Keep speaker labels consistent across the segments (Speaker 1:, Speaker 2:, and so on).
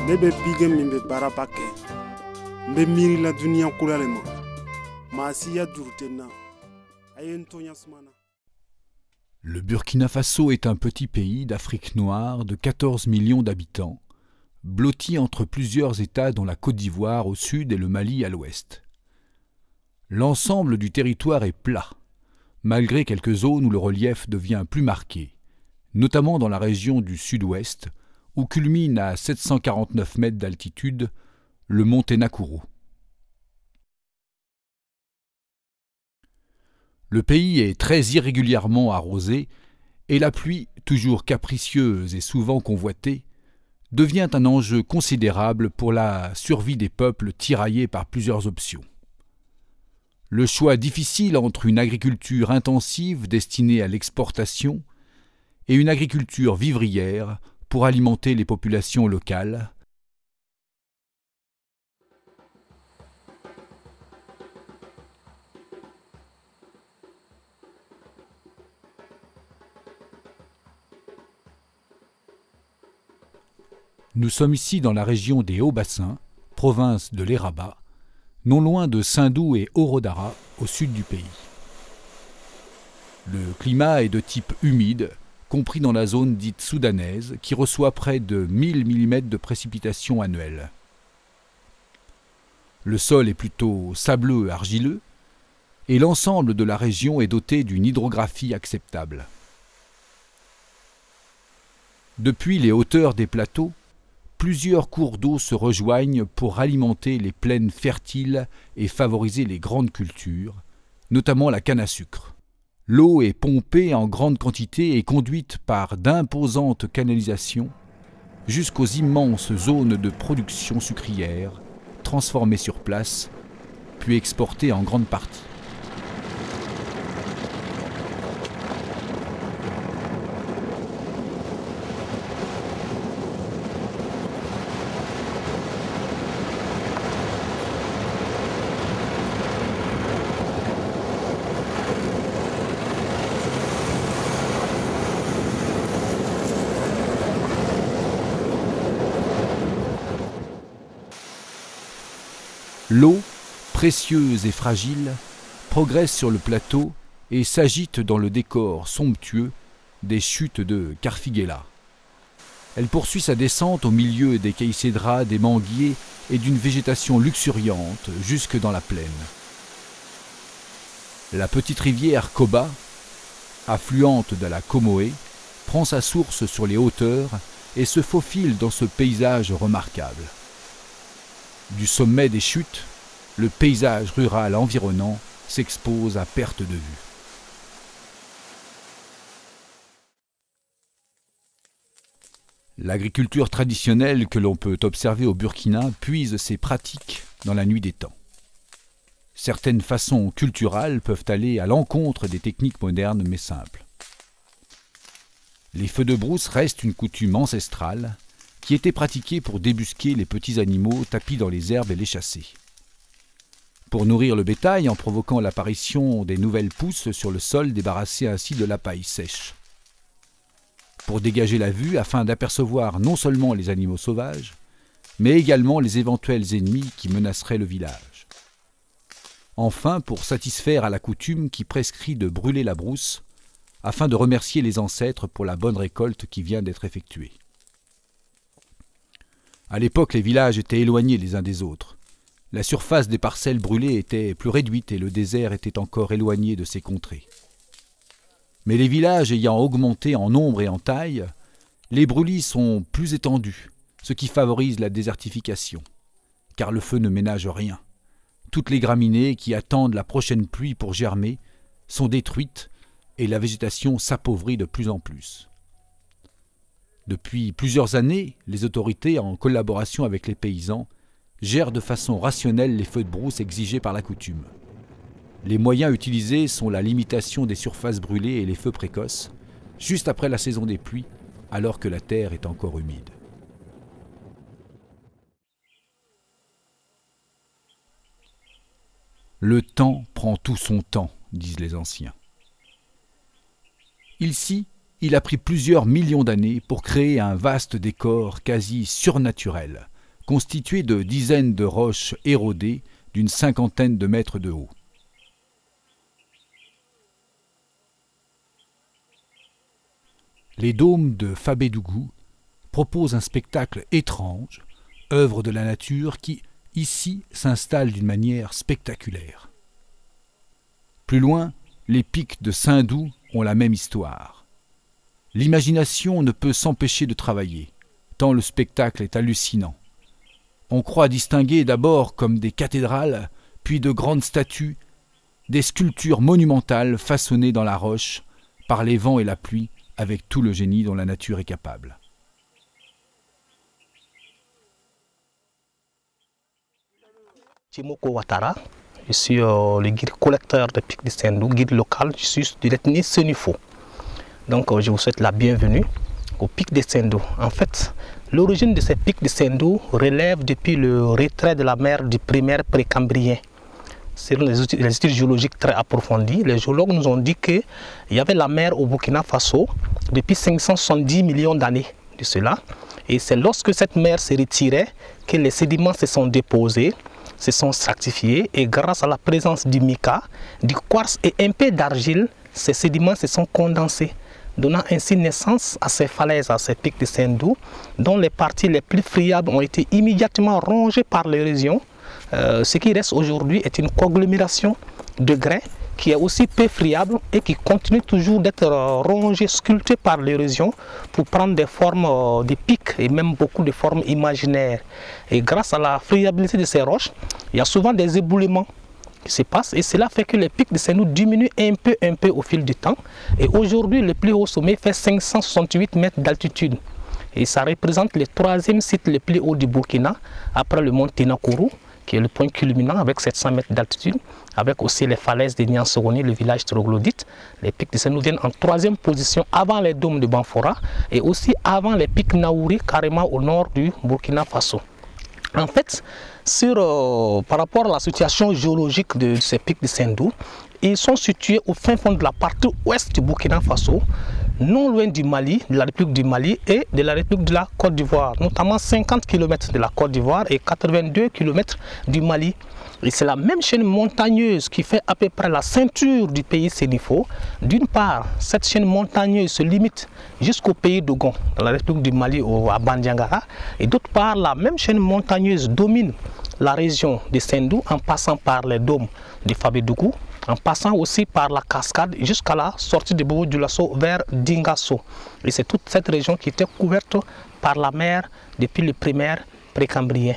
Speaker 1: Ne bɛ bige min bɛ baaraba kɛ n bɛ miiri la duniya kura le ma maa si ya juru tɛ n na a ye n toɲa sumana.
Speaker 2: Le Burkina Faso est un petit pays d'Afrique noire de 14 millions d'habitants, blotti entre plusieurs États dont la Côte d'Ivoire au sud et le Mali à l'ouest. L'ensemble du territoire est plat, malgré quelques zones où le relief devient plus marqué, notamment dans la région du sud-ouest, où culmine à 749 mètres d'altitude le mont Tenakuru. Le pays est très irrégulièrement arrosé et la pluie, toujours capricieuse et souvent convoitée, devient un enjeu considérable pour la survie des peuples tiraillés par plusieurs options. Le choix difficile entre une agriculture intensive destinée à l'exportation et une agriculture vivrière pour alimenter les populations locales. Nous sommes ici dans la région des Hauts-Bassins, province de l'Eraba, non loin de Sindou et Orodara, au sud du pays. Le climat est de type humide, compris dans la zone dite soudanaise, qui reçoit près de 1000 mm de précipitations annuelles. Le sol est plutôt sableux argileux, et l'ensemble de la région est doté d'une hydrographie acceptable. Depuis les hauteurs des plateaux, plusieurs cours d'eau se rejoignent pour alimenter les plaines fertiles et favoriser les grandes cultures, notamment la canne à sucre. L'eau est pompée en grande quantité et conduite par d'imposantes canalisations jusqu'aux immenses zones de production sucrière, transformées sur place, puis exportées en grande partie. L'eau, précieuse et fragile, progresse sur le plateau et s'agite dans le décor somptueux des chutes de Karfigela. Elle poursuit sa descente au milieu des caïcédras, des manguiers et d'une végétation luxuriante jusque dans la plaine. La petite rivière Koba, affluente de la Comoé, prend sa source sur les hauteurs et se faufile dans ce paysage remarquable. Du sommet des chutes, le paysage rural environnant s'expose à perte de vue. L'agriculture traditionnelle que l'on peut observer au Burkina puise ses pratiques dans la nuit des temps. Certaines façons culturales peuvent aller à l'encontre des techniques modernes mais simples. Les feux de brousse restent une coutume ancestrale qui était pratiquée pour débusquer les petits animaux tapis dans les herbes et les chasser. Pour nourrir le bétail en provoquant l'apparition des nouvelles pousses sur le sol débarrassé ainsi de la paille sèche. Pour dégager la vue afin d'apercevoir non seulement les animaux sauvages, mais également les éventuels ennemis qui menaceraient le village. Enfin, pour satisfaire à la coutume qui prescrit de brûler la brousse, afin de remercier les ancêtres pour la bonne récolte qui vient d'être effectuée. À l'époque, les villages étaient éloignés les uns des autres. La surface des parcelles brûlées était plus réduite et le désert était encore éloigné de ces contrées. Mais les villages ayant augmenté en nombre et en taille, les brûlis sont plus étendus, ce qui favorise la désertification, car le feu ne ménage rien. Toutes les graminées qui attendent la prochaine pluie pour germer sont détruites et la végétation s'appauvrit de plus en plus. Depuis plusieurs années, les autorités, en collaboration avec les paysans, gèrent de façon rationnelle les feux de brousse exigés par la coutume. Les moyens utilisés sont la limitation des surfaces brûlées et les feux précoces, juste après la saison des pluies, alors que la terre est encore humide. Le temps prend tout son temps, disent les anciens. Ici, il a pris plusieurs millions d'années pour créer un vaste décor quasi surnaturel, constitué de dizaines de roches érodées d'une 50aine de mètres de haut. Les dômes de Fabédougou proposent un spectacle étrange, œuvre de la nature qui, ici, s'installe d'une manière spectaculaire. Plus loin, les pics de Sindou ont la même histoire. L'imagination ne peut s'empêcher de travailler, tant le spectacle est hallucinant. On croit distinguer d'abord comme des cathédrales, puis de grandes statues, des sculptures monumentales façonnées dans la roche, par les vents et la pluie, avec tout le génie dont la nature est capable.
Speaker 3: Chimoko Ouattara, je suis le guide collecteur de pics de Sendou, guide local, je suis de l'ethnie Senufo. Donc je vous souhaite la bienvenue au pic de Sendou. En fait, l'origine de ces pics de Sendou relève depuis le retrait de la mer du primaire précambrien. Selon les études géologiques très approfondies, les géologues nous ont dit qu'il y avait la mer au Burkina Faso depuis 570 millions d'années de cela. Et c'est lorsque cette mer s'est retirée que les sédiments se sont déposés, se sont stratifiés, et grâce à la présence du mica, du quartz et un peu d'argile, ces sédiments se sont condensés, donnant ainsi naissance à ces falaises, à ces pics de Sendou, dont les parties les plus friables ont été immédiatement rongées par l'érosion. Ce qui reste aujourd'hui est une conglomération de grès qui est aussi peu friable et qui continue toujours d'être rongé, sculpté par l'érosion pour prendre des formes de pics et même beaucoup de formes imaginaires. Et grâce à la friabilité de ces roches, il y a souvent des éboulements qui se passent et cela fait que les pics de Sendou diminuent un peu au fil du temps. Et aujourd'hui, le plus haut sommet fait 568 mètres d'altitude. Et ça représente le troisième site le plus haut du Burkina, après le mont Tinakourou, qui est le point culminant avec 700 mètres d'altitude, avec aussi les falaises de Niansoroni, le village troglodyte. Les pics de Sendou viennent en troisième position avant les dômes de Banfora et aussi avant les pics Naouri, carrément au nord du Burkina Faso. En fait, par rapport à la situation géologique de ces pics de Sendou, ils sont situés au fin fond de la partie ouest du Burkina Faso, non loin du Mali, de la République du Mali et de la République de la Côte d'Ivoire, notamment 50 km de la Côte d'Ivoire et 82 km du Mali. Et c'est la même chaîne montagneuse qui fait à peu près la ceinture du pays Sénifo. D'une part, cette chaîne montagneuse se limite jusqu'au pays d'Ogon, dans la République du Mali à Bandiangara. Et d'autre part, la même chaîne montagneuse domine la région de Sendou en passant par les dômes de Fabédougou, en passant aussi par la cascade jusqu'à la sortie de Bobo Dioulasso vers Dingasso. Et c'est toute cette région qui était couverte par la mer depuis le primaire précambrien.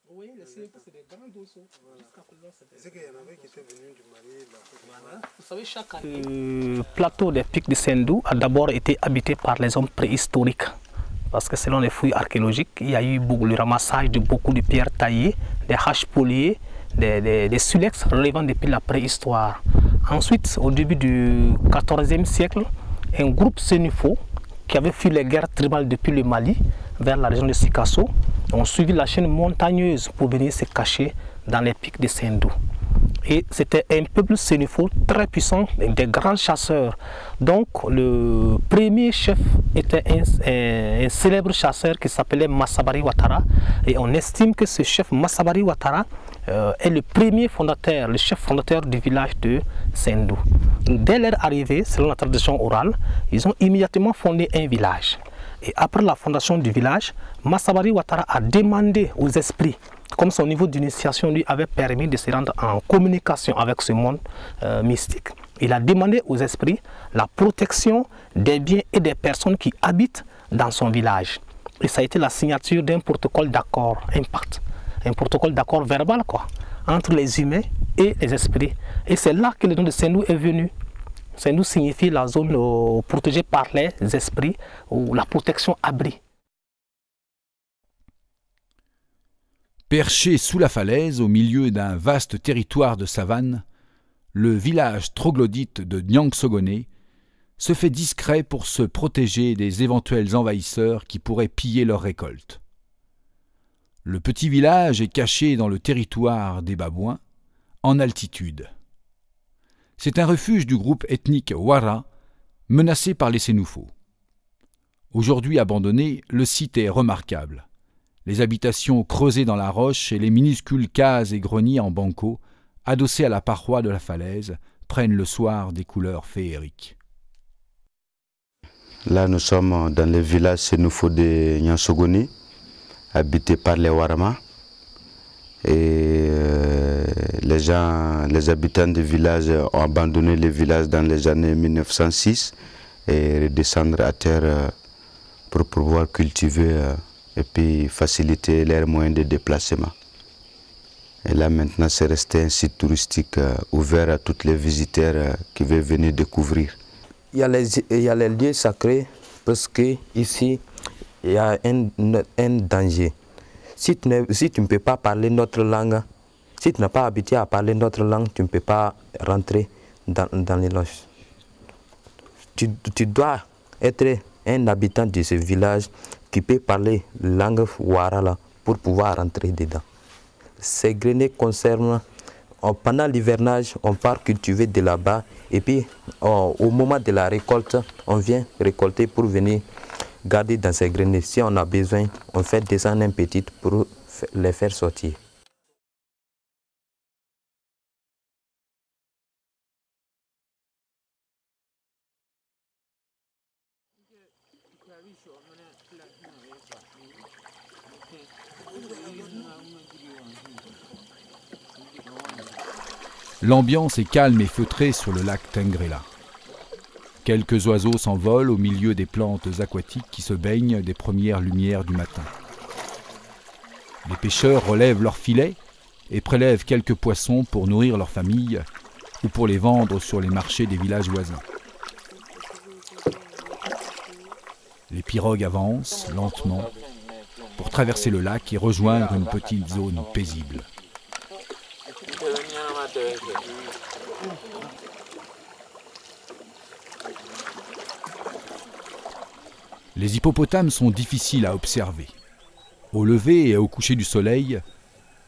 Speaker 3: Oui, c'est des grands dossaux. C'est qu'il y en avait qui étaient venus du Mali. Voilà. Vous savez, chaque année, le plateau des pics de Sendou a d'abord été habité par les hommes préhistoriques. Parce que selon les fouilles archéologiques, il y a eu le ramassage de beaucoup de pierres taillées, des haches poliées, des silex relevant depuis la préhistoire. Ensuite, au début du XIVe siècle, un groupe Senufo qui avait fui les guerres tribales depuis le Mali vers la région de Sikasso ont suivi la chaîne montagneuse pour venir se cacher dans les pics de Sendou. Et c'était un peuple sénéfo très puissant, des grands chasseurs. Donc le premier chef était un célèbre chasseur qui s'appelait Massabari Ouattara. Et on estime que ce chef Massabari Ouattara est le premier fondateur, le chef fondateur du village de Sendou. Dès leur arrivée, selon la tradition orale, ils ont immédiatement fondé un village. Et après la fondation du village, Massabari Ouattara a demandé aux esprits, comme son niveau d'initiation lui avait permis de se rendre en communication avec ce monde mystique. Il a demandé aux esprits la protection des biens et des personnes qui habitent dans son village. Et ça a été la signature d'un protocole d'accord, un pacte, un protocole d'accord verbal quoi, entre les humains et les esprits. Et c'est là que le nom de Sendou est venu. Sendou signifie la zone protégée par les esprits ou la protection abri.
Speaker 2: Perché sous la falaise, au milieu d'un vaste territoire de savane, le village troglodyte de Niansogone se fait discret pour se protéger des éventuels envahisseurs qui pourraient piller leurs récoltes. Le petit village est caché dans le territoire des Babouins, en altitude. C'est un refuge du groupe ethnique Ouara, menacé par les Sénoufos. Aujourd'hui abandonné, le site est remarquable. Les habitations creusées dans la roche et les minuscules cases et greniers en banco, adossés à la paroi de la falaise, prennent le soir des couleurs féeriques.
Speaker 4: Là, nous sommes dans le village Sénoufo de Niansogone, habité par les Warama. Et les habitants du village ont abandonné le village dans les années 1906 et redescendre à terre pour pouvoir cultiver et puis faciliter leurs moyens de déplacement. Et là maintenant c'est resté un site touristique ouvert à tous les visiteurs qui veulent venir découvrir.
Speaker 5: Il y a les lieux sacrés parce que ici il y a un danger. Si tu ne peux pas parler notre langue, si tu n'as pas habitué à parler notre langue, tu ne peux pas rentrer dans les loges. Tu dois être un habitant de ce village qui peut parler la langue Ouara pour pouvoir rentrer dedans. Ces greniers concernent, pendant l'hivernage, on part cultiver de là-bas et puis au moment de la récolte, on vient récolter pour venir garder dans ces greniers. Si on a besoin, on fait descendre un petit pour les faire sortir.
Speaker 2: L'ambiance est calme et feutrée sur le lac Tengrela. Quelques oiseaux s'envolent au milieu des plantes aquatiques qui se baignent des premières lumières du matin. Les pêcheurs relèvent leurs filets et prélèvent quelques poissons pour nourrir leurs familles ou pour les vendre sur les marchés des villages voisins. Les pirogues avancent lentement pour traverser le lac et rejoindre une petite zone paisible. Les hippopotames sont difficiles à observer. Au lever et au coucher du soleil,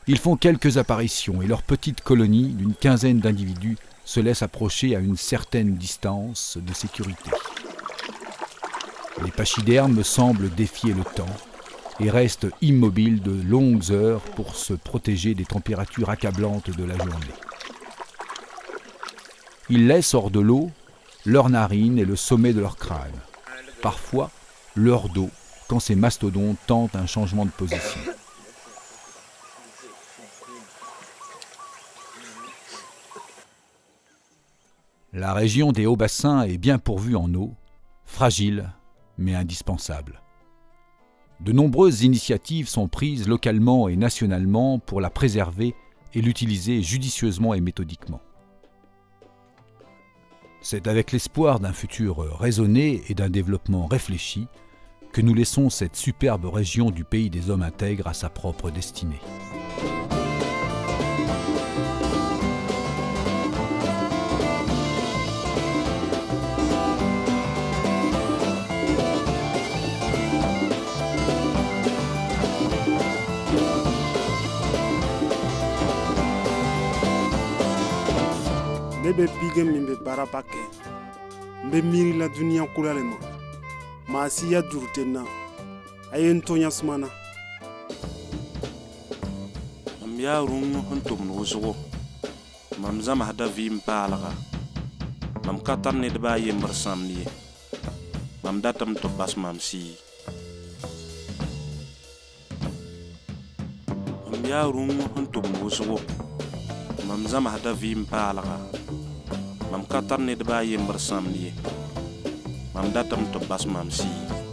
Speaker 2: ils font quelques apparitions et leur petite colonie d'une quinzaine d'individus se laisse approcher à une certaine distance de sécurité. Les pachydermes semblent défier le temps et restent immobiles de longues heures pour se protéger des températures accablantes de la journée. Ils laissent hors de l'eau leurs narines et le sommet de leur crâne, parfois leur dos quand ces mastodontes tentent un changement de position. La région des hauts bassins est bien pourvue en eau, fragile mais indispensable. De nombreuses initiatives sont prises localement et nationalement pour la préserver et l'utiliser judicieusement et méthodiquement. C'est avec l'espoir d'un futur raisonné et d'un développement réfléchi que nous laissons cette superbe région du pays des hommes intègres à sa propre destinée.
Speaker 1: be bigem min be baraba kɛ n be miirila duniɲa kura le ma maa si ya juru tɛ n na a ye n tɔɲa sumana
Speaker 6: mam yaa rũng sẽn tʋmd wʋsgo mam zãmsda vɩɩm paalga mam ka tar nedbã a yembr sãmd ye mam datame tɩ b bas mam sɩɩ mam yaa rũng sẽn tʋmd wʋsgo mam zãmsda vɩɩm paalga mam ka tar nedbã a yembr sãmd ye mam datame tɩ b bas mam sɩɩ